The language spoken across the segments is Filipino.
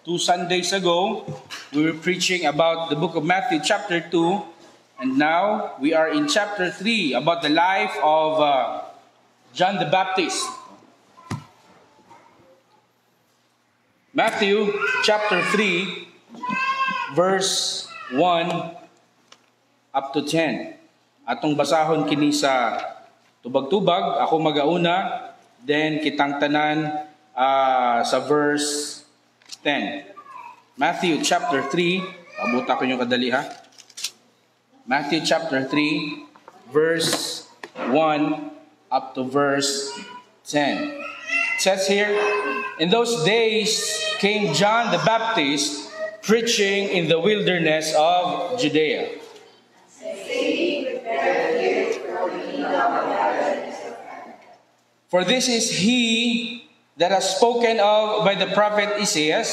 2 Sundays ago, we were preaching about the book of Matthew chapter 2, and now we are in chapter 3 about the life of John the Baptist. Matthew chapter 3, verse 1 up to 10. Atong basahon kini sa tubag-tubag, ako magauna, then kitang tanan sa verse 10. Matthew chapter 3, pabuta ko yung kadali ha. Matthew chapter 3, verse 1 up to verse 10. It says here, in those days came John the Baptist preaching in the wilderness of Judea. For this is he that has spoken of by the prophet Isaiah,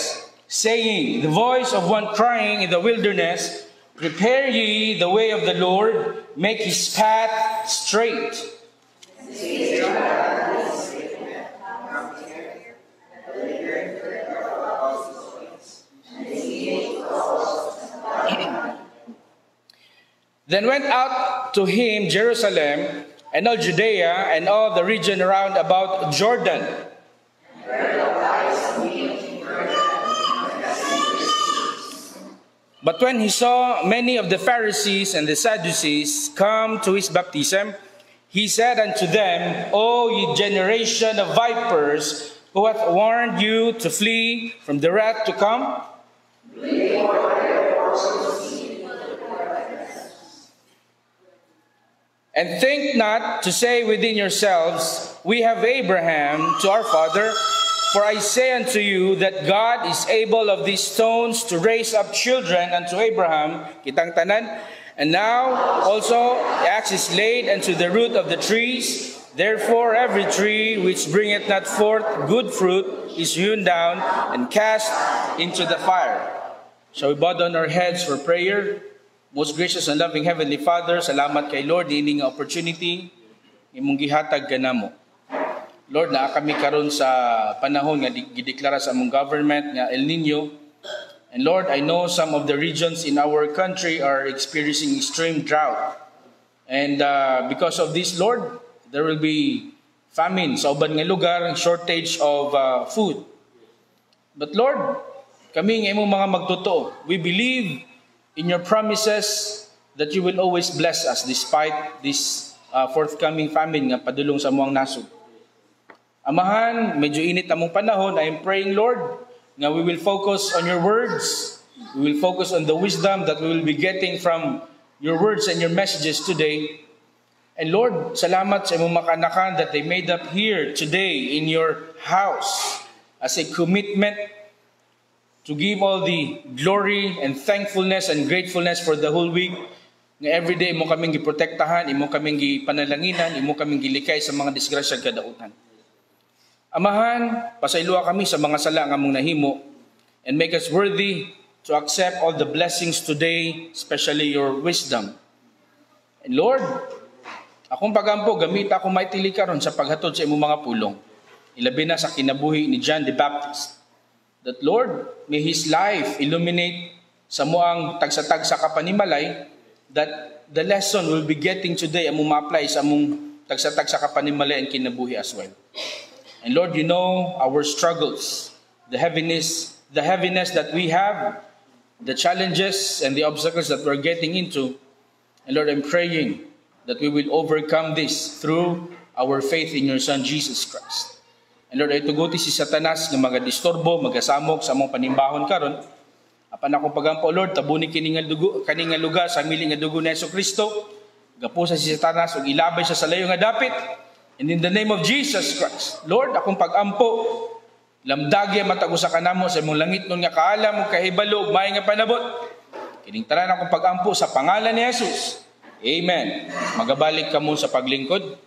saying, the voice of one crying in the wilderness, prepare ye the way of the Lord, make his path straight. Then went out to him Jerusalem, and all Judea, and all the region around about Jordan. But when he saw many of the Pharisees and the Sadducees come to his baptism, he said unto them, O ye generation of vipers, who hath warned you to flee from the wrath to come? And think not to say within yourselves, we have Abraham to our father. For I say unto you that God is able of these stones to raise up children unto Abraham, kitang tanan. And now also the axe is laid unto the root of the trees. Therefore every tree which bringeth not forth good fruit is hewn down and cast into the fire. Shall we bow down our heads for prayer? Most gracious and loving Heavenly Father, salamat kay Lord ini nga opportunity imong gihatag kanamo. Lord, naa kami karon sa panahon nga gideklara sa among government nga El Nino. And Lord, I know some of the regions in our country are experiencing extreme drought. And because of this, Lord, there will be famine sa uban nga lugar, shortage of food. But Lord, kami nga imong mga magtotoo, we believe in your promises that you will always bless us despite this forthcoming famine nga padulong sa muang nasod. Amahan, medyo init among panahon. I am praying, Lord, nga we will focus on your words. We will focus on the wisdom that we will be getting from your words and your messages today. And Lord, salamat sa imong makanakan that they made up here today in your house as a commitment to give all the glory and thankfulness and gratefulness for the whole week. Nga everyday mo kaming giprotektahan, imo kaming gipanalanginan, imo kaming gilikay sa mga disgrasya kadautan. Amahan, pasayloa kami sa mga sala nga mong nahimo and make us worthy to accept all the blessings today, especially your wisdom. And Lord, akong pagampo, gamit ako maitili karon sa paghatod sa imong mga pulong. Ilabi na sa kinabuhi ni John the Baptist. That Lord, may his life illuminate sa muang tagsa-tagsa kapanimalay, that the lesson we'll be getting today among ma-apply sa among tagsa-tagsa kapanimalay and kinabuhi as well. And Lord, you know our struggles, the heaviness that we have, the challenges and the obstacles that we're getting into. And Lord, I'm praying that we will overcome this through our faith in your Son, Jesus Christ. And Lord, ay tuguti si Satanas nga magadisturbo, magasamok sa among panimbahon karon. Apan akong pagampo, Lord, tabuni kini nga lugar sa miling nga dugo ni Jesucristo. Gapusa si Satanas ug ilabay siya sa layo nga dapit. And in the name of Jesus Christ, Lord, akong pagampo, lamdagya matagusa kanamo sa imong langit nun nga kaalam ug kahibalo ug maay nga panabot. Kining tanan akong pagampo sa pangalan ni Jesus. Amen. Magabalik ka mo sa paglingkod.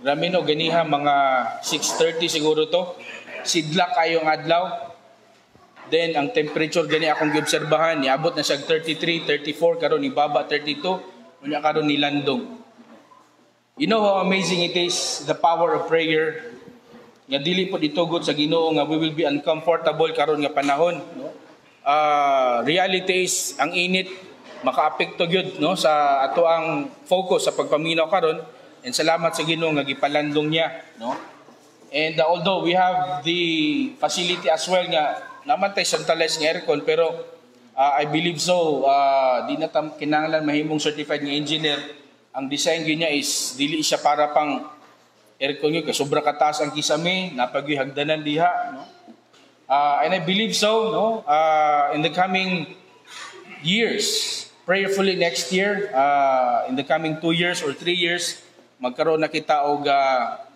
Rami no, ganiha mga 6:30 siguro to. Sidla kayong adlaw. Then ang temperature gani akong giobserbahan, niabot na siya 33, 34, karon ibaba 32, unya karon nilandong. You know how amazing it is, the power of prayer. nga dili po ditugot sa Ginoo nga we will be uncomfortable karon nga panahon, no? Reality is ang init makaapekto gyud, no, sa ato ang focus sa pagpaminaw karon, and salamat sa Ginoo nga gipalandong niya, no? And although we have the facility as well nga naman tay centralized nga aircon, pero I believe so di na tam kinahanglan mahimong certified nga engineer. Ang design gyud niya is dili siya para pang aircon gyud kay sobra kataas ang kisame, napagyoy hagdanan diha, no? And I believe so, no? In the coming years, prayerfully next year, in the coming 2 years or 3 years, magkaroon na kita og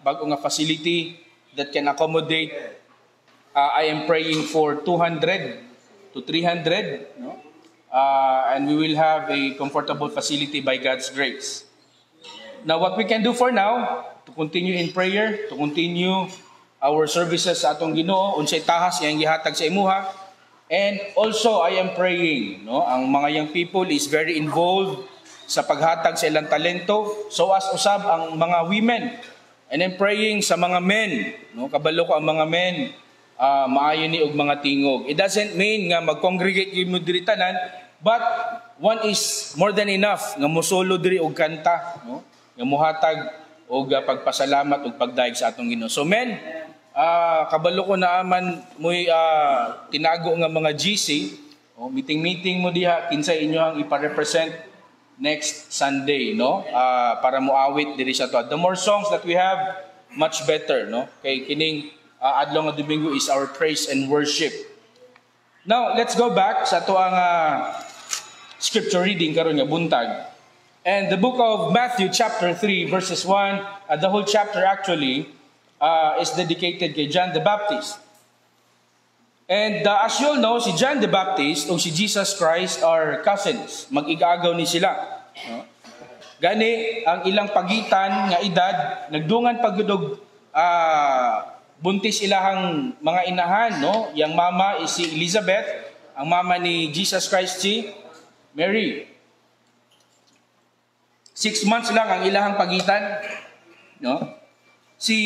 bago nga facility that can accommodate. I am praying for 200 to 300, no? And we will have a comfortable facility by God's grace. Now, what we can do for now, to continue in prayer, to continue our services sa atong Ginoo, unsay tahas iyang gihatag sa imuha. And also, I am praying, no? Ang mga young people is very involved sa paghatag sa ilang talento. So as usab ang mga women. And I'm praying sa mga men, no? Kabalo ko ang mga men, maayo ni og mga tingog. It doesn't mean nga mag-congregate gyud mo diri tanan, but one is more than enough nga mosolo diri og kanta, no? Nga muhatag og pagpasalamat ug pagdaig sa atong Ginoo. So men, kabalo ko na man mo'y tinago nga mga GC, meeting mo diha, kinsay inyo ang ipa-represent next Sunday, no? Para moawit diri sa to. The more songs that we have, much better, no? Kay kining adlaw nga Domingo is our praise and worship. Now, let's go back sa to ang scripture reading karon nga buntag. And the book of Matthew chapter 3 verses 1, the whole chapter actually is dedicated kay John the Baptist. And as you all know, si John the Baptist o si Jesus Christ are cousins. Mag-igagaw ni sila. No? Gani, ang ilang pagitan nga edad, nagdungan pagudog buntis ilahang mga inahan. No? Yang mama is si Elizabeth, ang mama ni Jesus Christ si Mary. 6 months lang ang ilahang pagitan. No? Si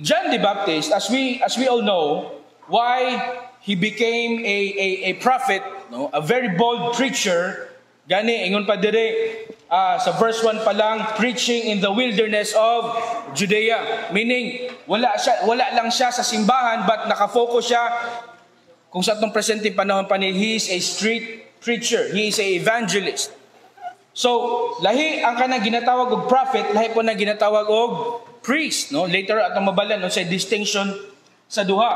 John the Baptist, as we all know, why he became a prophet, no? A very bold preacher. Gani ingon pa dire sa verse 1 pa lang, preaching in the wilderness of Judea. Meaning wala lang siya sa simbahan, but nakafocus siya kung sa atong presente panahon pa ni, he is a street preacher, he is a evangelist. So lahi ang kanang ginatawag og prophet, lahi po na ginatawag og priest, no? Later atong mabalan no, sa distinction sa duha.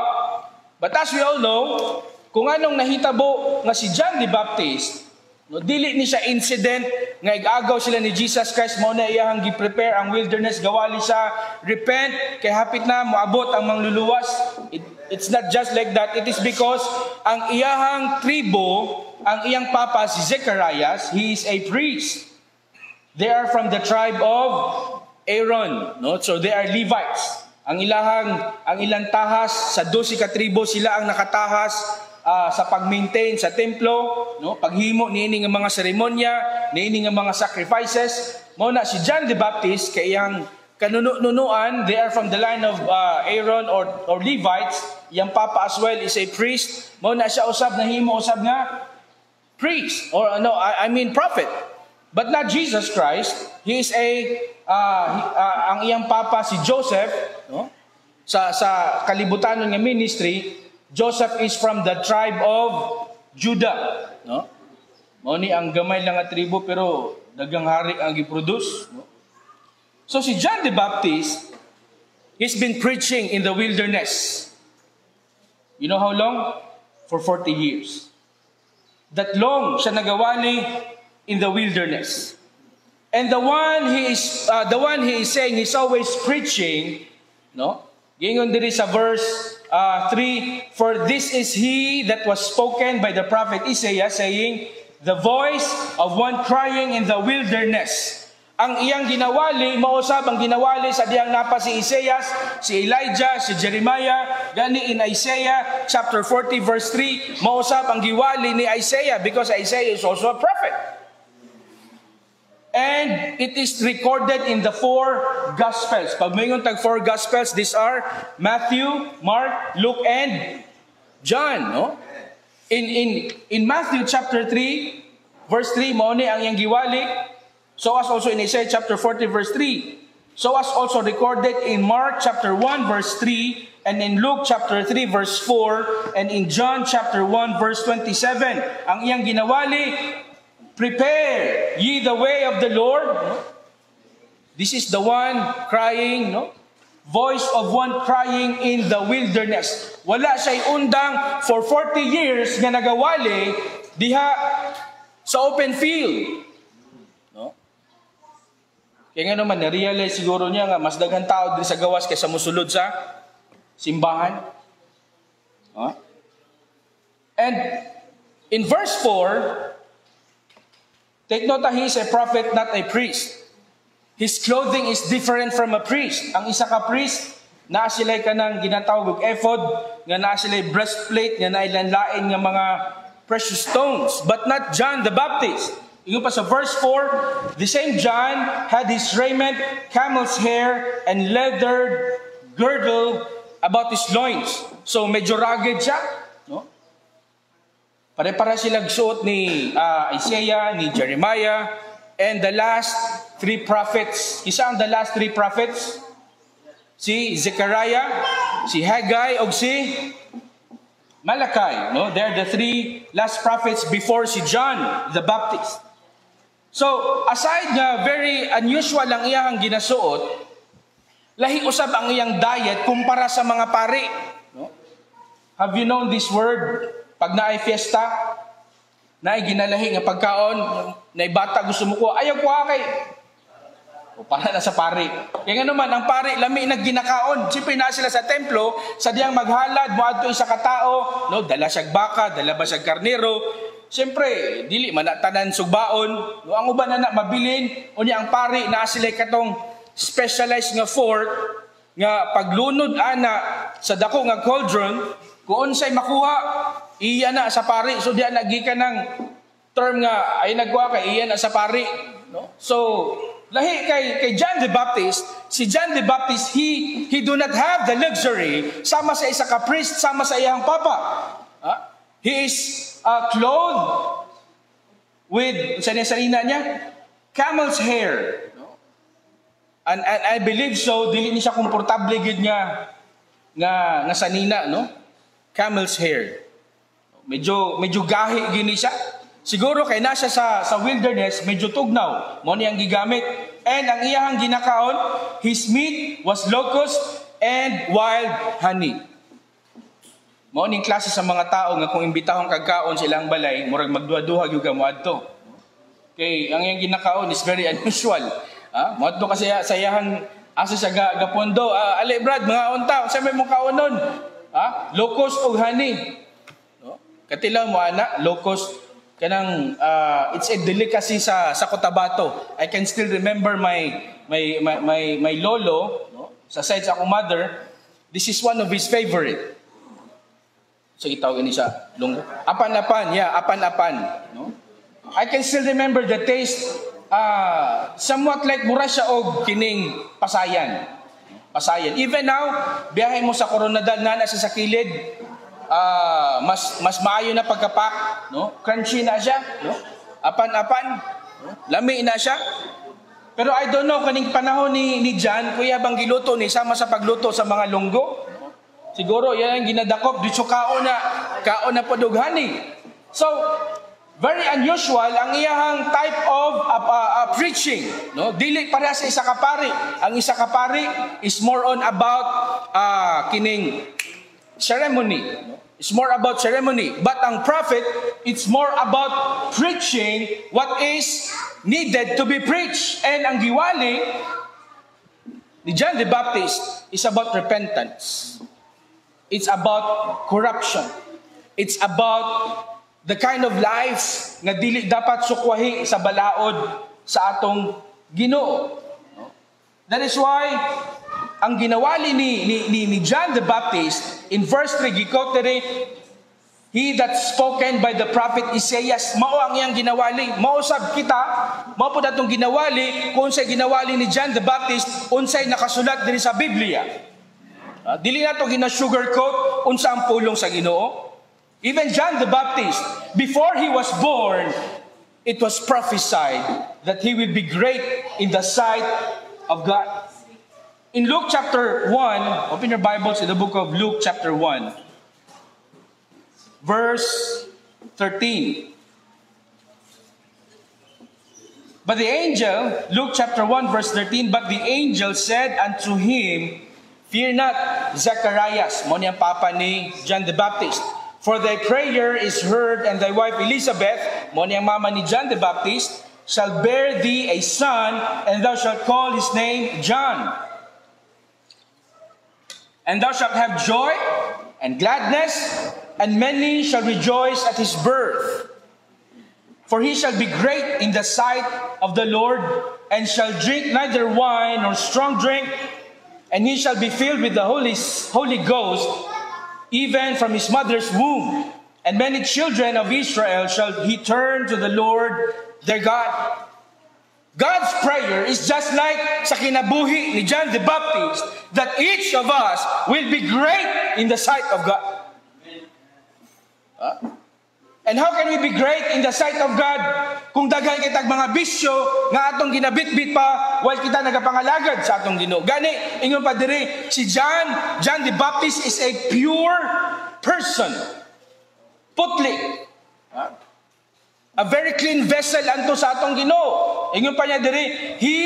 But as we all know, kung anong nahitabo nga si John the Baptist, no, dili ni siya incident nga igagaw sila ni Jesus Christ, mao na iyang gi-prepare ang wilderness, gawali sa repent kay hapit na moabot ang mangluluwas. It's not just like that. It is because ang iyahang tribo, ang iyang papa si Zecharias, he is a priest. They are from the tribe of Aaron, no? So they are Levites. Ang ilang tahas sa 12 ka tribo, sila ang nakatahas sa pag-maintain sa templo, no? Paghimo niini nga mga seremonya, niini nga mga sacrifices. Mao na si John the Baptist kay iyang kanunuan, they are from the line of Aaron or Levites. Iyang papa as well is a priest. Mao na siya usab nahimo usab nga priest or I mean prophet. But not Jesus Christ. He is ang iyang papa si Joseph, no? Sa kalibutanon nga ministry, Joseph is from the tribe of Judah, no? Mao ni ang gamay lang nga tribo pero daghang hari ang giproduce, no? So si John the Baptist, he's been preaching in the wilderness. You know how long? For 40 years. That long siya nagawali in the wilderness. And the one he is saying he's always preaching, no? Gingon diri sa verse 3, for this is he that was spoken by the prophet Isaiah, saying, the voice of one crying in the wilderness. Ang iyang ginawali, mausab ang ginawali sa diyang napa si Isaiah, si Elijah, si Jeremiah, gani in Isaiah chapter 40 verse 3, mausab ang giwali ni Isaiah because Isaiah is also a prophet. And it is recorded in the 4 Gospels. Pag may tag 4 Gospels, these are Matthew, Mark, Luke, and John. No? In Matthew chapter 3, verse 3, mauni ang iyang giwali. So as also in Isaiah chapter 40, verse 3. So as also recorded in Mark chapter 1, verse 3, and in Luke chapter 3, verse 4, and in John chapter 1, verse 27. Ang iyang ginawali, prepare ye the way of the Lord. This is the one crying, no? Voice of one crying in the wilderness. Wala siya'y undang for 40 years nga nagawali diha sa open field. No? Kaya nga naman, na-realize siguro niya nga mas daghang tao din sa gawas kaysa musulod sa simbahan. No? And in verse 4, take note that he is a prophet, not a priest. His clothing is different from a priest. Ang isa ka priest, naa sila'y kanang ginatawag og ephod, nga naa sila'y breastplate, nga nailanlain nga mga precious stones. But not John the Baptist. Ingon pa sa verse 4, the same John had his raiment, camel's hair, and leather girdle about his loins. So medyo rugged siya. No? Pare-para silang suot ni Isaiah, ni Jeremiah, and the last 3 prophets. Isa ang the last 3 prophets? Si Zechariah, si Haggai, o si Malachi. No? They're the 3 last prophets before si John the Baptist. So, aside nga very unusual ang iyang ginasuot, lahi usab ang iyang diet kumpara sa mga pari. No? Have you known this word? Pag naay fiesta, naay ginalahi nga pagkaon, naay bata gusto mo ko, ayaw ko kay. O para na sa pari. Kaya nga naman, ang pari, lami na ginakaon. Siyempre na sila sa templo, sa diyang maghalad, muadto isa ka tao, no? Dala siyag baka, dala ba siyag karnero. Siyempre, dili man na tanan sugbaon. No? Ang uban na mabilin, o niya ang pari, na sila katong specialized nga fort, nga paglunod ana sa dako nga cauldron, kung unsay makuha, iya na sa pari. So diyan nagikan ng term nga ay nagkuha kay iya na sa pari, no? So lahi kay John the Baptist, si John the Baptist he do not have the luxury sama sa isa ka priest, sama sa iyang papa. He is clothed with sanina niya camel's hair. No? And I believe so, dili ni siya komportable gid nga sanina, no? Camel's hair. Medyo gahi gini siya. Siguro kay nasa sa wilderness, medyo tugnaw. Mo niyang gigamit. And ang iyang ginakaon, his meat was locust and wild honey. Mo ning klase sa mga tao nga kung imbitahon kag kaon sa ilang balay, murag magduha-duha gyud mo adto. Okay, ang iyang ginakaon is very unusual. Mo adto kasi sa iyang asa sa gapondo, ali brad mga unta, sa may mong kaonon. Locust o honey. No? Katilaw mo ana, locust kanang it's a delicacy sa Cotabato. I can still remember my lolo, no? Sa side sa akong mother, this is one of his favorite. So itawag ni siya lunggo. Apan-apan, apan-apan, no? I can still remember the taste, somewhat like mura siya og kining pasayan. Pasayan. Even now, biyahe mo sa Coronadal na nasa sa kilid, mas maayo na pagkapak, no? Crunchy na siya, no? Apan-apan, no? Lami na siya. Pero I don't know kaning panahon ni John, kuya bang giluto ni sama sa pagluto sa mga lunggo? Siguro yan ang ginadakop, dito kaon na padughani. So, very unusual ang iyang type of preaching, no? Dili para sa isa ka pari. Ang isa ka pari is more on about kining ceremony, no? It's more about ceremony. But ang prophet, it's more about preaching what is needed to be preached. And ang giwali ni John the Baptist is about repentance. It's about corruption. It's about the kind of life nga dili dapat sukwahi sa balaod sa atong Ginoo. That is why ang ginawali ni John the Baptist in verse 3 gikote He that spoken by the prophet Isaiah, mao ang iyang ginawali. Mausab kita, mao po datong ginawali, kung unsay ginawali ni John the Baptist, unsay nakasulat diri sa Biblia. Dili na to gina-sugarcoat, unsa ang pulong sa Ginoo. Even John the Baptist, before he was born, it was prophesied that he will be great in the sight of God. In Luke chapter 1, open your Bibles in the book of Luke chapter 1. Verse 13. But the angel, Luke chapter 1 verse 13, but the angel said unto him, Fear not, Zacharias, mo niyang papa ni John the Baptist, for thy prayer is heard, and thy wife Elizabeth, mo niyang mama ni John the Baptist, shall bear thee a son, and thou shalt call his name John. And thou shalt have joy and gladness, and many shall rejoice at his birth. For he shall be great in the sight of the Lord, and shall drink neither wine nor strong drink, and he shall be filled with the Holy Ghost, even from his mother's womb. And many children of Israel shall he turn to the Lord their God. God's prayer is just like sa kinabuhi ni John the Baptist, that each of us will be great in the sight of God. And how can we be great in the sight of God kung daghan kitag mga bisyo nga atong ginabitbit pa while kita nagapangalagad sa atong Ginoo? Gani ingon pa diri si John the Baptist is a pure person. Putli. A very clean vessel unto sa atong Ginoo. Ingon pa niya diri, he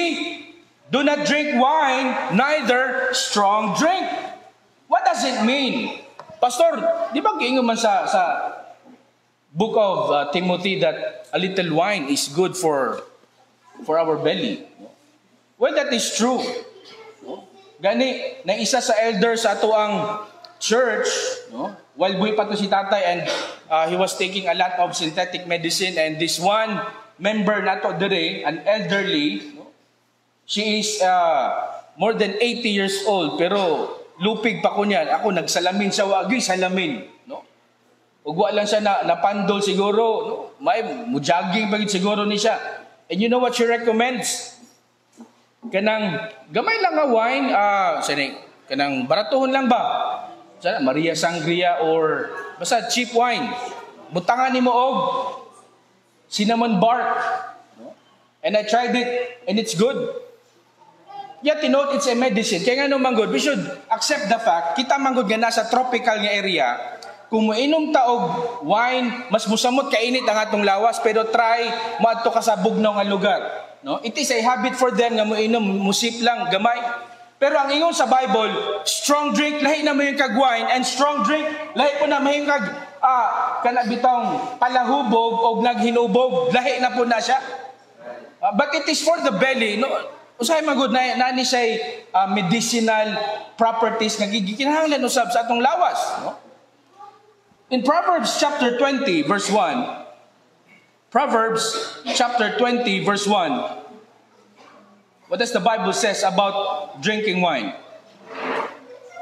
do not drink wine, neither strong drink. What does it mean? Pastor, di ba giingon man sa book of Timothy that a little wine is good for our belly? Well, that is true. Gani, na isa sa elder sa ato ang church, while buhay pa to si tatay, and he was taking a lot of synthetic medicine, and this one member nato dire, an elderly, she is more than 80 years old, pero lupig pa ko niyan. Ako nagsalamin sa wagi, salamin. No? Ugwa lang siya napandol siguro. No? May mujaging bagit siguro ni siya. And you know what she recommends? Kanang gamay lang nga wine, kanang baratuhon lang ba? Sana Maria Sangria or basta cheap wine. Butangan ni mo og cinnamon bark. No? And I tried it and it's good. Yet, note, it's a medicine. Kaya nga naman good, we should accept the fact, kita manggod nga nasa tropical nga area, kung moinom taog wine, mas musamot kainit ang atong lawas, pero try maadto ka sa bugnaw nga lugar. No? It is a habit for them nga moinom, musip lang, gamay. Pero ang ingon sa Bible, strong drink, lahi na mo yung kag wine, and strong drink, lahi po na mo yung kag, kanabitang palahubog o naghinubog, lahi na po na siya. But it is for the belly, no? Usahay magud na ni say medicinal properties nga gikinahanglan usab sa atong lawas, no? In Proverbs chapter 20 verse 1. Proverbs chapter 20 verse 1. What does the Bible says about drinking wine?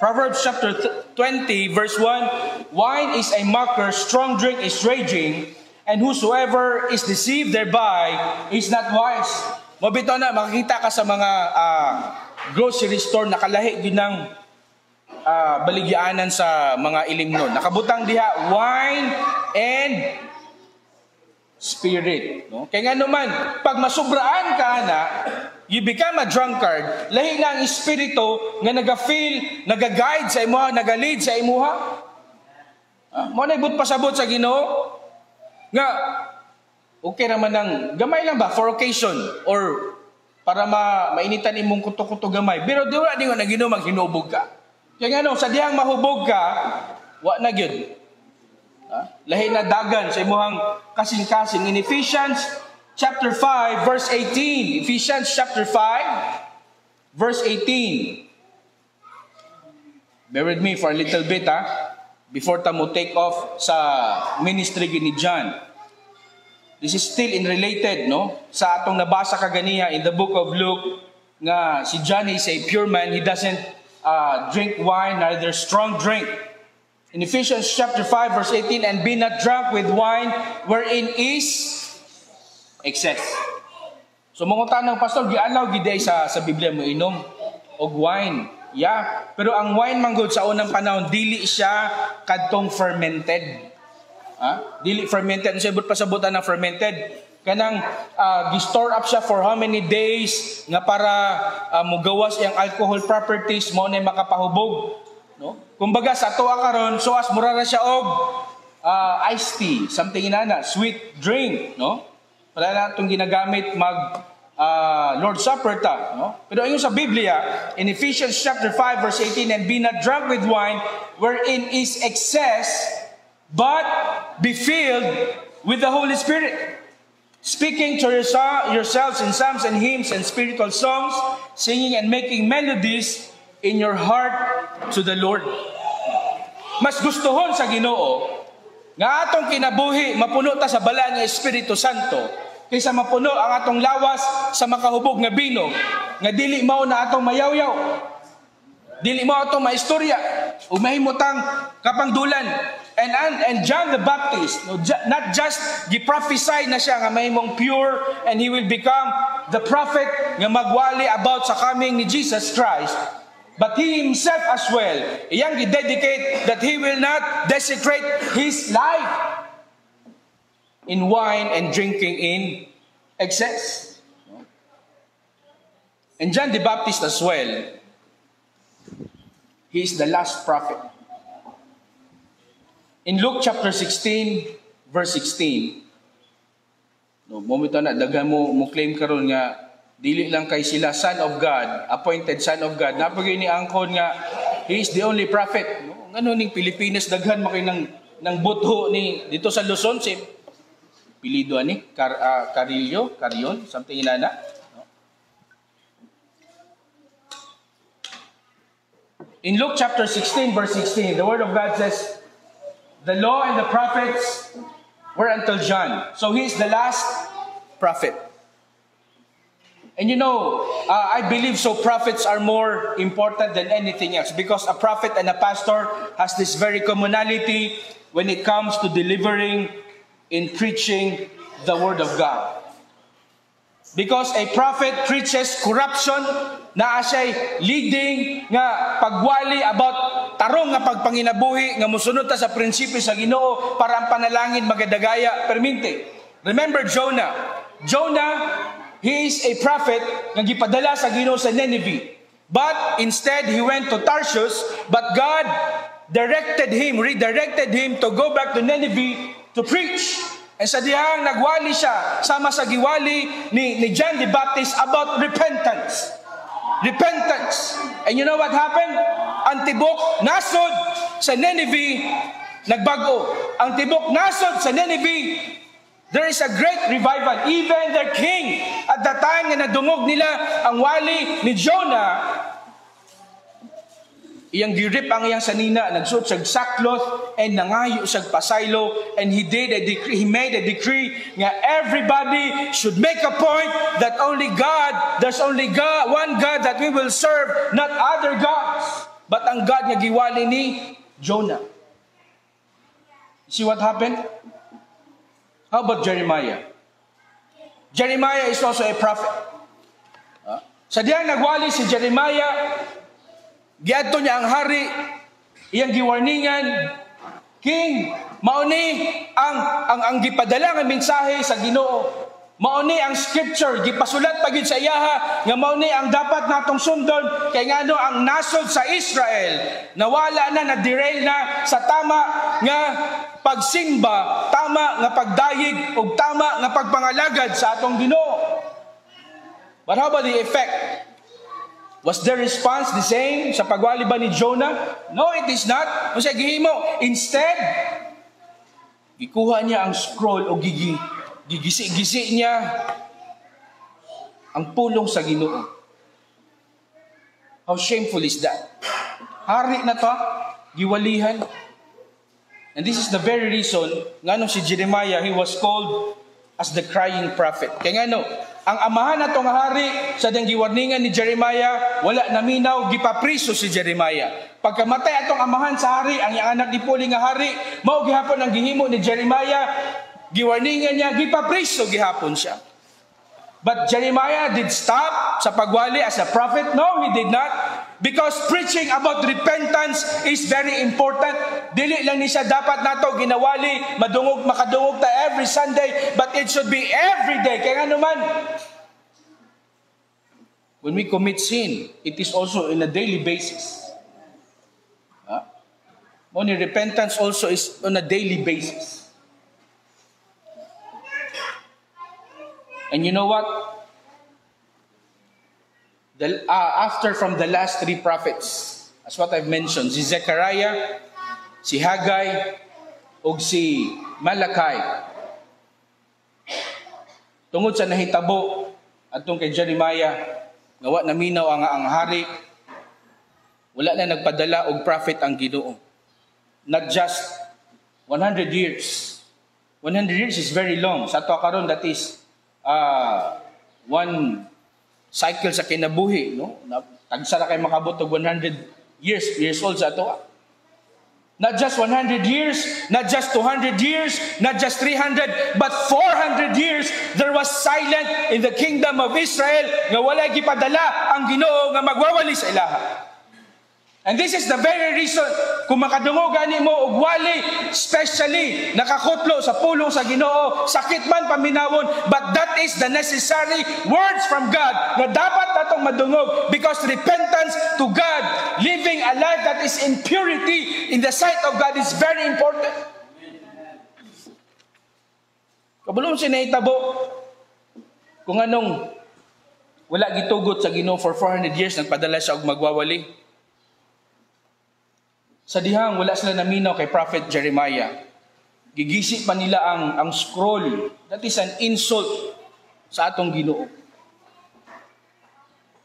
Proverbs chapter 20 verse 1. Wine is a mocker, strong drink is raging, and whosoever is deceived thereby is not wise. Mabito na, makikita ka sa mga grocery store, nakalahi yun ng baligyanan sa mga ilimnon. Nakabutang diha, wine and spirit. No? Kaya nga naman, pag masubraan ka na, you become a drunkard, lahi na ang espiritu nga naga-feel, naga-guide sa imuha, naga-lead sa imuha. Mo na ibut pasabot sa Ginoo nga okay naman ng gamay lang ba for occasion or para mainitan imong kuto-kuto gamay. Pero di wala din nga naginom maghinubog ka. Kaya nga no, sa dihang mahubog ka, wa na gyud. Lahi na dagan sa imuhang kasing-kasing. In Ephesians chapter 5 verse 18. Ephesians chapter 5 verse 18. Bear with me for a little bit before tamo take off sa ministry ni John. This is still in related, no? Sa atong nabasa kaganiya in the book of Luke, nga si John is a pure man. He doesn't drink wine, neither strong drink. In Ephesians chapter 5 verse 18, and be not drunk with wine wherein is excess. So mga tanong, pastor, gialaw giday sa Biblia mo inom og wine. Yeah, pero ang wine manggod sa unang panahon dili siya kadtong fermented. Dili fermented, so ibut pasabutan ng fermented. Kanang gi-store up siya for how many days nga para mugawas yang alcohol properties mo na makapahubog, no? Kumbaga sa tuwa karon so as mura ra siya og iced tea, something inana, sweet drink, no? Wala na itong ginagamit mag Lord's Supper ta, no? Pero ayun sa Biblia, in Ephesians chapter 5 verse 18, and be not drunk with wine wherein is excess, but be filled with the Holy Spirit, speaking to yourselves in psalms and hymns and spiritual songs, singing and making melodies in your heart to the Lord. Mas gustuhon sa Ginoo nga atong kinabuhi mapuno ta sa balaan nga Espiritu Santo kaysa mapuno ang atong lawas sa makahubog nga bino nga dili mao na atong mayawyaw, dili mao atong maistorya ug mahimutang kapangdulan. And John the Baptist, not just gi-prophesy na siya nga mahimong pure and he will become the prophet nga magwali about sa coming ni Jesus Christ, but he himself as well, iyang gi-dedicate that he will not desecrate his life in wine and drinking in excess. And John the Baptist as well, he is the last prophet. In Luke chapter 16, verse 16, no, momento na, daghan mo claim karon nga, dili lang kay sila son of God, appointed son of God. Napagay ni angkon nga, he is the only prophet. No? Ngano ning Pilipinas, daghan makay ng butho ni, dito sa Luzon, si Pilido ani, Carrion, something inana. No? In Luke chapter 16, verse 16, the word of God says, the law and the prophets were until John. So he is the last prophet. And you know, I believe so prophets are more important than anything else because a prophet and a pastor has this very commonality when it comes to delivering in preaching the word of God. Because a prophet preaches corruption, na asay leading nga pagwali about tarong nga pagpanginabuhi nga musunod ta sa prinsipyo sa Ginoo para ang panalangin magadagaya perminte. Remember Jonah. He is a prophet nga gipadala sa Ginoo sa Nineveh. But instead he went to Tarshish, but God redirected him to go back to Nineveh to preach. And sa dihang nagwali siya sama sa giwali ni John the Baptist about repentance. And you know what happened? Ang tibok nasod sa Nineveh nagbago. Ang tibok nasod sa Nineveh, there is a great revival. Even their king at the time na nadungog nila ang wali ni Jonah, iyang girip ang iyang sanina, nagsuot siyag sackcloth and nangayo siyag pasaylo, and he made a decree nga everybody should make a point that there's only God, one God that we will serve, not other gods, but ang God nga giwali ni Jonah. See what happened? How about Jeremiah? Jeremiah is also a prophet. Sa diyang nagwali si Jeremiah, giadto niya ang hari, iyang giwarningan, King, mauni ang gipadala nga mensahe sa Ginoo. Mauni ang scripture, gipasulat pagid sa iyaha, nga mauni ang dapat natong sundon, kay ngano ang nasod sa Israel, nawala na, na-derail na sa tama nga pagsimba, tama nga pagdayig, ug tama nga pagpangalagad sa atong Ginoo. But how about the effect? Was their response the same sa pagwali ba ni Jonah? No, it is not. Kung siya gihimo, instead, gikuha niya ang scroll o gigisi niya ang pulong sa Ginoo. How shameful is that? Hari na to, giwalihan. And this is the very reason nga nung si Jeremiah, he was called as the crying prophet. Kaya nga no, ang amahan na itong hari sa dang giwarningan ni Jeremiah, wala naminaw, gipapriso si Jeremiah. Pagkamatay atong amahan sa hari, ang iyang anak dipuli nga hari, mao gihapon ang gihimo ni Jeremiah, giwarningan niya, gipapriso gihapon siya. But Jeremiah did stop sa pagwali as a prophet? No, he did not. Because preaching about repentance is very important. Dili lang ni siya dapat nato ginawali, makadungog ta every Sunday, but it should be every day. Kaya nga naman, when we commit sin, it is also in a daily basis. Only repentance also is on a daily basis. And you know what? After from the last three prophets, as what I've mentioned, si Zechariah, si Haggai, o si Malachi, tungod sa nahitabo atong kay Jeremiah, ngawa naminaw ang hari, wala na nagpadala og prophet ang Ginoo. Not just 100 years. 100 years is very long. Sa ato karon, that is one cycle sa kinabuhi, no? Tagsa na kay makabot og 100 years old sa ato. Not just 100 years, not just 200 years, not just 300, but 400 years there was silent in the kingdom of Israel nga walay gipadala ang Ginoo nga magwawali sa ilaha. And this is the very reason kung makadungog ani mo og wali, especially nakakutlo sa pulong sa Ginoo, sakit man paminawon, but that is the necessary words from God na dapat natong madungog, because repentance to God, living a life that is in purity in the sight of God is very important. Kabulong sinahitabo kung anong wala gitugot sa Ginoo for 400 years, nagpadala siya og magwawali. Sa dihang wala sila naminaw kay Prophet Jeremiah, gigisi pa nila ang scroll. That is an insult sa atong Ginoo.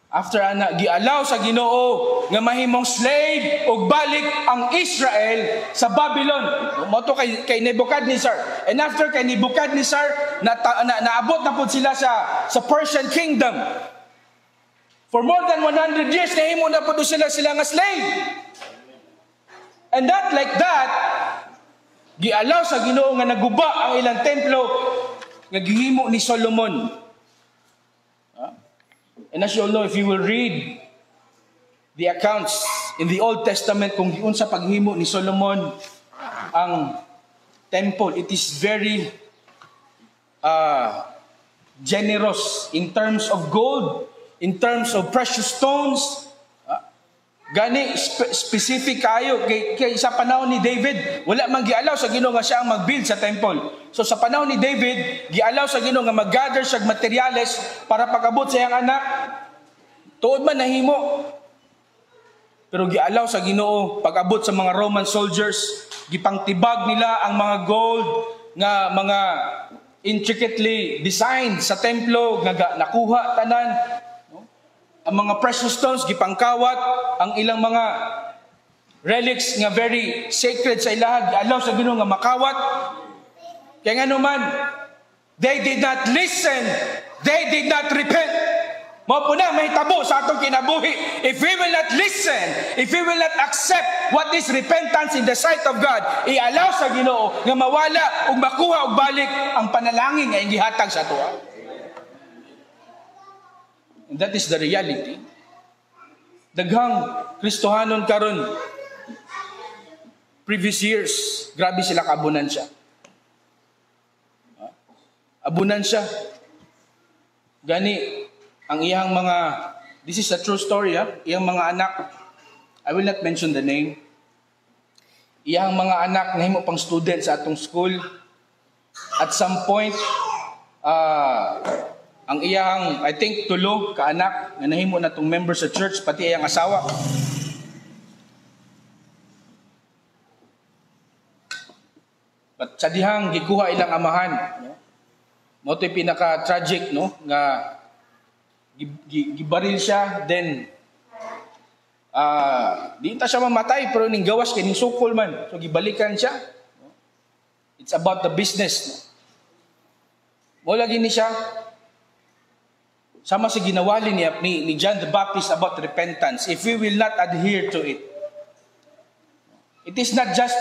After gialaw sa Ginoo nga mahimong slave o balik ang Israel sa Babylon. Moto kay Nebuchadnezzar. And after kay Nebuchadnezzar, naabot na po sila sa Persian kingdom. For more than 100 years, nahimo na po sila nga slave. And that like that, gialaw sa Ginoo nga naguba ang ilang templo nga gihimo ni Solomon. And as you all know, if you will read the accounts in the Old Testament kung unsa paghimo ni Solomon ang temple, it is very generous in terms of gold, in terms of precious stones. Gani specific kayo kay sa panahon ni David, wala man gialaw sa Ginoo nga siya ang mag-build sa temple. So sa panahon ni David, gialaw sa Ginoo nga mag-gather siya materyales para pag-abot sa iyang anak. Tuod man nahimo. Pero gialaw sa Ginoo pag-abot sa mga Roman soldiers, gipangtibag nila ang mga gold nga mga intricately designed sa templo nga nakuha tanan. Ang mga precious stones, gipangkawat, ang ilang mga relics nga very sacred sa ilaha, gialaw sa Ginoo nga makawat. Kaya nga naman, they did not listen, they did not repent. Mao po na mahitabo sa atong kinabuhi. If we will not listen, if we will not accept what is repentance in the sight of God, ialaw sa Ginoo nga mawala ug makuha og balik ang panalangin nga gihatag sa ato. And that is the reality. Daghang Kristohanon karon, previous years, grabe sila kaabunan siya. Abunan siya. Gani, ang iyang mga, this is a true story, iyang mga anak, I will not mention the name, iyang mga anak nahimo pang student sa atong school. At some point, ang iyang, I think, tulo ka anak nga nahimo na tong member sa church, pati iyang asawa. But sa dihang gikuha ilang amahan, no? Mo to'y pinaka-tragic, no? Nga gibaril siya, then di ta siya mamatay, pero ning gawas kay ning sukol man. So gibalikan siya. No? It's about the business, no? Mo lagi ni siya sama sa ginawali ni John the Baptist about repentance. If we will not adhere to it, It is not just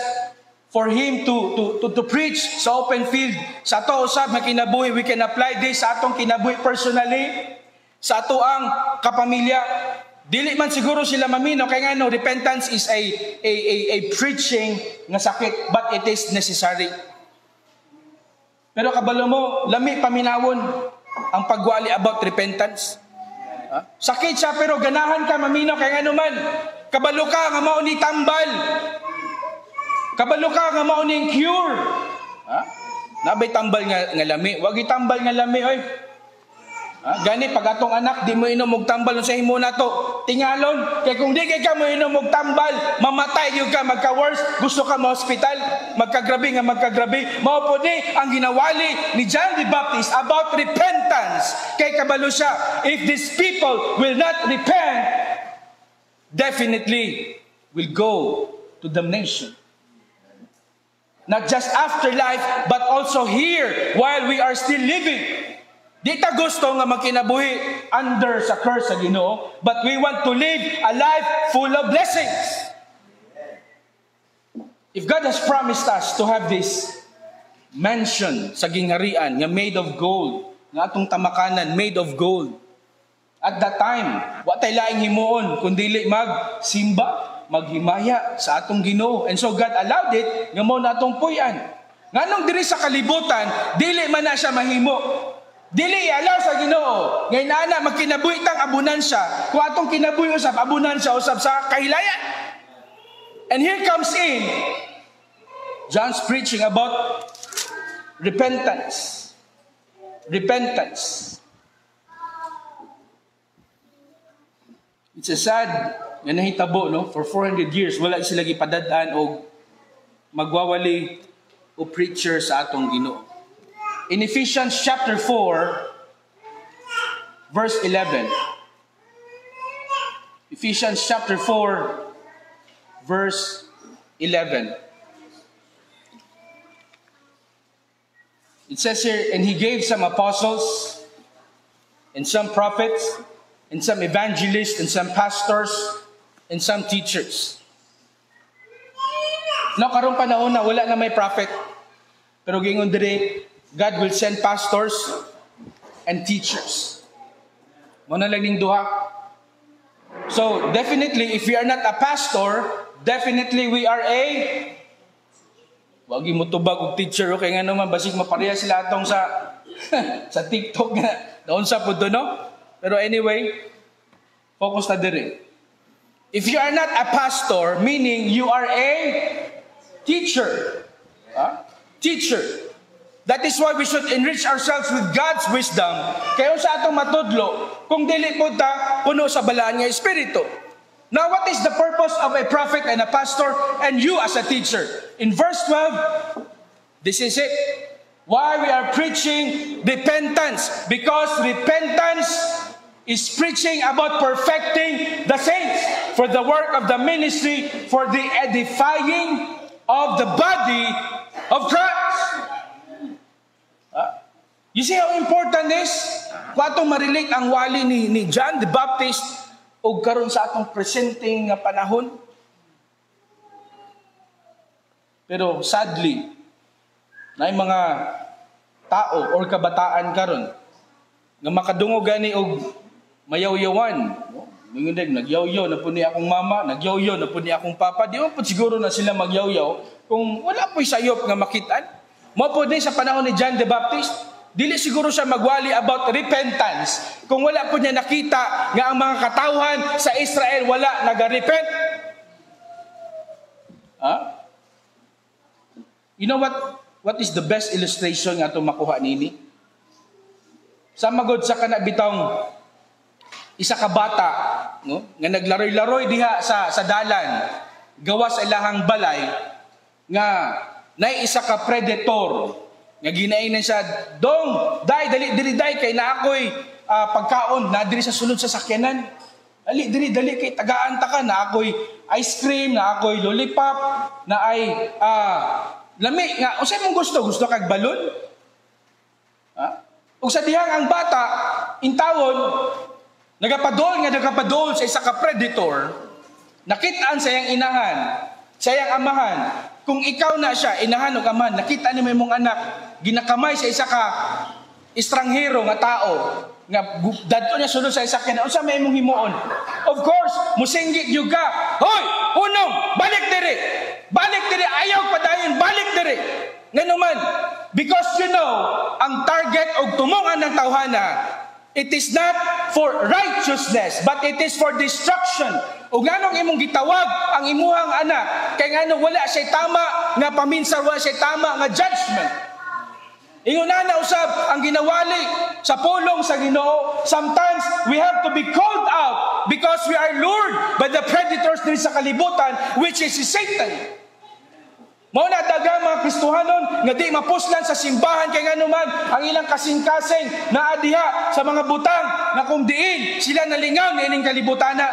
for him to preach sa open field. Sa ato usab nga kinabuhi, we can apply this sa atong kinabuhi personally, sa ato ang kapamilya. Dili man siguro sila mamino kay ngano repentance is a preaching nga sakit, but it is necessary. Pero kabalo mo, lami paminawon ang pagwali about repentance. Sakit siya pero ganahan ka mamino kay ngano man. Kabalo ka nga mao ni tambal. Kabalo ka nga mao ning cure. Nabay tambal nga lami, wag itambal nga lami oy. Gani pag atong anak di mo inom og tambal sa himo nato, tingalon kay kung di kay ka mo inom og tambal, mamatay gyud ka, magka-worse, gusto ka mo hospital, magkagrabe nga magkagrabe. Mao po ni ang ginawali ni John the Baptist about repentance. Kay kabalo siya, if these people will not repent, definitely will go to damnation. Not just afterlife, but also here, while we are still living. Di ta gusto nga magkinabuhi under sa curse sa Ginoo, but we want to live a life full of blessings. If God has promised us to have this mansion sa gingharian nga made of gold, nga atong tamakanan made of gold, at that time, wa tay laing himuon kundi magsimba, maghimaya sa atong Ginoo. And so God allowed it nga mo na atong puy-an. Nganong diri sa kalibutan, dili man na siya mahimo. Dili alaw sa Ginoo. Ngay na magkinabuhi tang abunansya. Kung atong kinabuhi usab abunansya usab sa kahilayan. And here comes in John's preaching about repentance. Repentance. It's a sad nga nahitabo, no? For 400 years wala sila gipadad-an og magwawali o preacher sa atong Ginoo. In Ephesians chapter 4, verse 11. Ephesians chapter 4, verse 11. It says here, and he gave some apostles, and some prophets, and some evangelists, and some pastors, and some teachers. No, karong panahon na wala na may prophet. Pero gingon diri, God will send pastors and teachers. Muna lang ning duha. So, definitely, if we are not a pastor, definitely we are a wag mo tubag og teacher, okay nga naman, basig mapareha sila atong sa sa TikTok nga, doon sa po doon, no? Pero anyway, focus na diri. If you are not a pastor, meaning you are a teacher. Teacher. That is why we should enrich ourselves with God's wisdom. Kaya sa atong matudlo, kung dili po ta, puno sa balaan nga Espiritu. Now, what is the purpose of a prophet and a pastor and you as a teacher? In verse 12, this is it. Why we are preaching repentance. Because repentance is preaching about perfecting the saints for the work of the ministry, for the edifying of the body of Christ. You see how important is kung atong marilig ang wali ni John the Baptist o karon sa atong presenting nga panahon. Pero sadly, na mga tao or kabataan karon nga makadungog gani og mayaw-yawan. Mingundig, nagyaw-yaw na po ni akong mama, nagyaw-yaw na po ni akong papa. Di mo po siguro na sila magyaw-yaw kung wala po'y sayop nga makitaan. Mo po din sa panahon ni John the Baptist, dili siguro siya magwali about repentance kung wala po niya nakita nga ang mga katawhan sa Israel wala nagarepent. You know what is the best illustration nga itong makuha nini? Sa magod sa kanabitang isa ka bata, no, nga naglaroy-laroy diha sa dalan, gawa sa ilahang balay, nga nay isa ka predator, nga ginainan siya, dong, dali kay na ako'y pagkaon, na diri sa sulod sa sakyanan. Dali kay tagaan ta ka, na ako'y ice cream, na ako'y lollipop, na ay lami, nga, usay mong gusto kag balon? Ug sa dihang ang bata, intawon, nagapadol sa isa ka predator, nakitaan sa iyang inahan, sayang amahan, kung ikaw na siya, inahan o amahan, nakita ni mo imong anak, ginakamay sa isa ka estranghero nga tao, nga dadto niya sulod sa isa kina, unsa may imong himuon? Of course, musinggit yung ka, hoy, unong, balik diri, ayaw padayon, balik diri. Nga naman, because you know, ang target og tumongan ng tawhana, it is not for righteousness, but it is for destruction. O nganong imong gitawag ang imuhang anak, kay nganong wala siya tama nga paminsar, wala siya tama nga judgment. Inguna na usab ang ginawali sa pulong sa Ginoo. Sometimes we have to be called out because we are lured by the predators din sa kalibutan, which is si Satan. Mao na daghang mga Kristohanon nga di mapuslan sa simbahan kay nganuman ang ilang kasing-kasing na adiha sa mga butang na kung diin sila nalingaw ni ining kalibutana.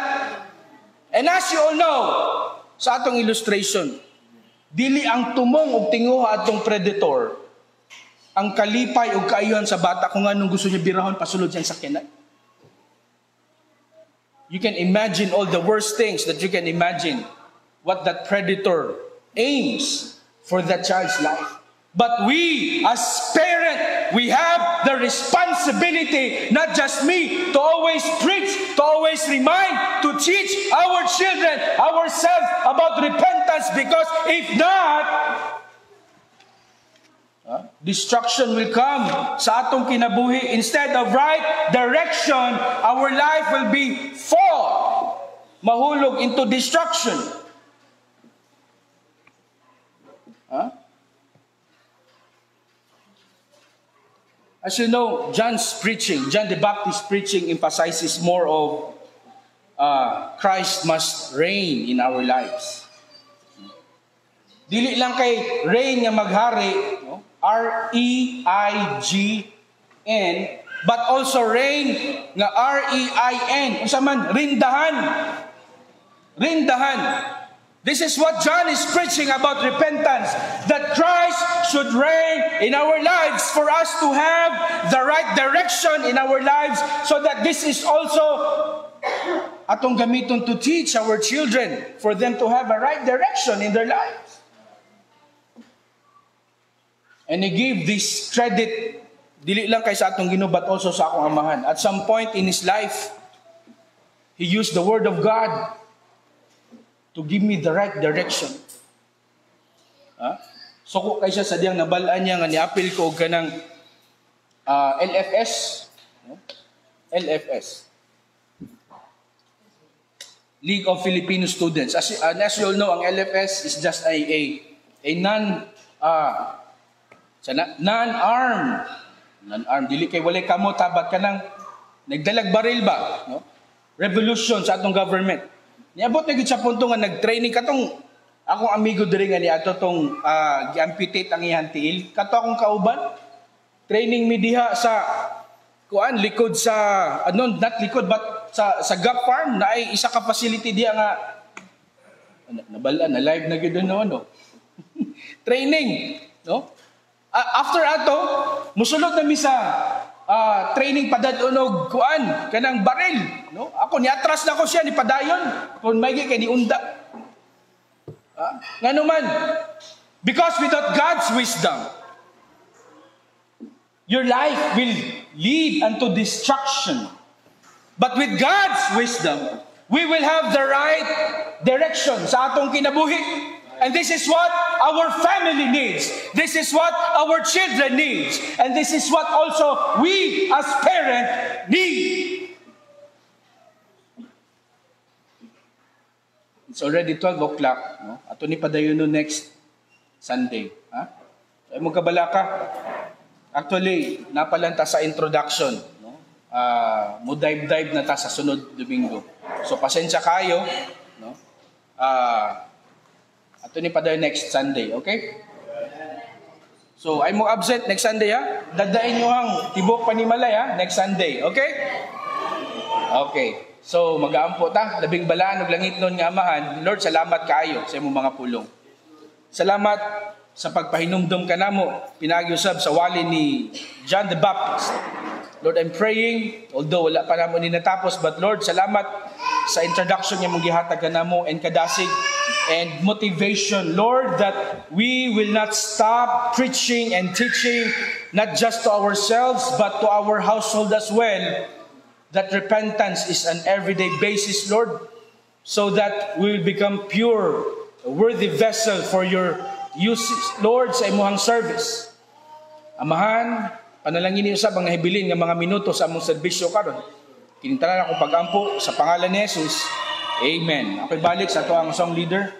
And as you all know, sa atong illustration, dili ang tumong og tinguha atong predator ang kalipay o kaayuhan sa bata kung anong gusto niya birahon pasulod siyang sakyanan. You can imagine all the worst things that you can imagine what that predator aims for that child's life. But we, as parents, we have the responsibility, not just me, to always preach, to always remind, to teach our children, ourselves about repentance, because if not, destruction will come sa atong kinabuhi. Instead of right direction, our life will be fall, mahulog into destruction. As you know, John the Baptist preaching emphasizes more of Christ must reign in our lives. Dili lang kay reign nga maghari, no? R-E-I-G-N, but also reign nga R-E-I-N. Unsa man, rindahan. This is what John is preaching about repentance, that Christ should reign in our lives for us to have the right direction in our lives, so that this is also atong gamiton to teach our children, for them to have a right direction in their lives. And he gave this credit, dili lang kay sa atong Ginoo, but also sa akong amahan. At some point in his life, he used the word of God to give me the right direction. So kung kay siya sa diyang nabalaan niya nga niapil ko og kanang LFS, no? LFS, League of Filipino Students. As you all know, ang LFS is just a non-armed, dili kay walay kamo tabat kanang nagdalag baril ba, no? Revolution sa atong government. Niabot na gid sa punto nga nag-training katong akong amigo diri nga niadto tong gi-amputate ang iyang tiil. Kato akong kauban, training mi diha sa kuan likod sa not likod but sa gap farm na ay isa ka facility diha nga nabalaan na live na gid no. Training, no? After ato, musulod na mi sa training padadon kuan kanang baril, no? Ako niatras na ko siya ni padayon kun may kay ni unda. Ngano man, because without God's wisdom, your life will lead unto destruction. But with God's wisdom, we will have the right direction sa atong kinabuhi. And this is what our family needs. This is what our children needs. And this is what also we as parents need. It's already 12 o'clock. No? Ato ni padayon no next Sunday. So, mo kabalaka. Actually, napalanta sa introduction. No? Mo dive na ta sa sunod Domingo. So pasensya kayo. No? Ato ni padayon next Sunday, okay? So, ay mo absent next Sunday, ha? Dadain nyo ang tibok panimalay, ha? Next Sunday, okay? Okay. So, mag-aampo ta. Labing balaan ug langit nun nga amahan. Lord, salamat kaayo sa imong mga pulong. Salamat sa pagpahinumdum ka namo, pinagyusab sa wali ni John the Baptist. Lord, I'm praying, although wala pa namo ni natapos, but Lord, salamat sa introduction niya mong gihatag ka namo and kadasig and motivation, Lord, that we will not stop preaching and teaching, not just to ourselves, but to our household as well, that repentance is an everyday basis, Lord, so that we will become pure, a worthy vessel for your use, Lord, sa imuhang service. Amahan, panalangin niyo sa mga hibilin ng mga minuto sa among serbisyo karon. Kinitanan akong pag-ampo sa pangalan ni Jesus. Amen. Ako'y balik sa ito ang song leader.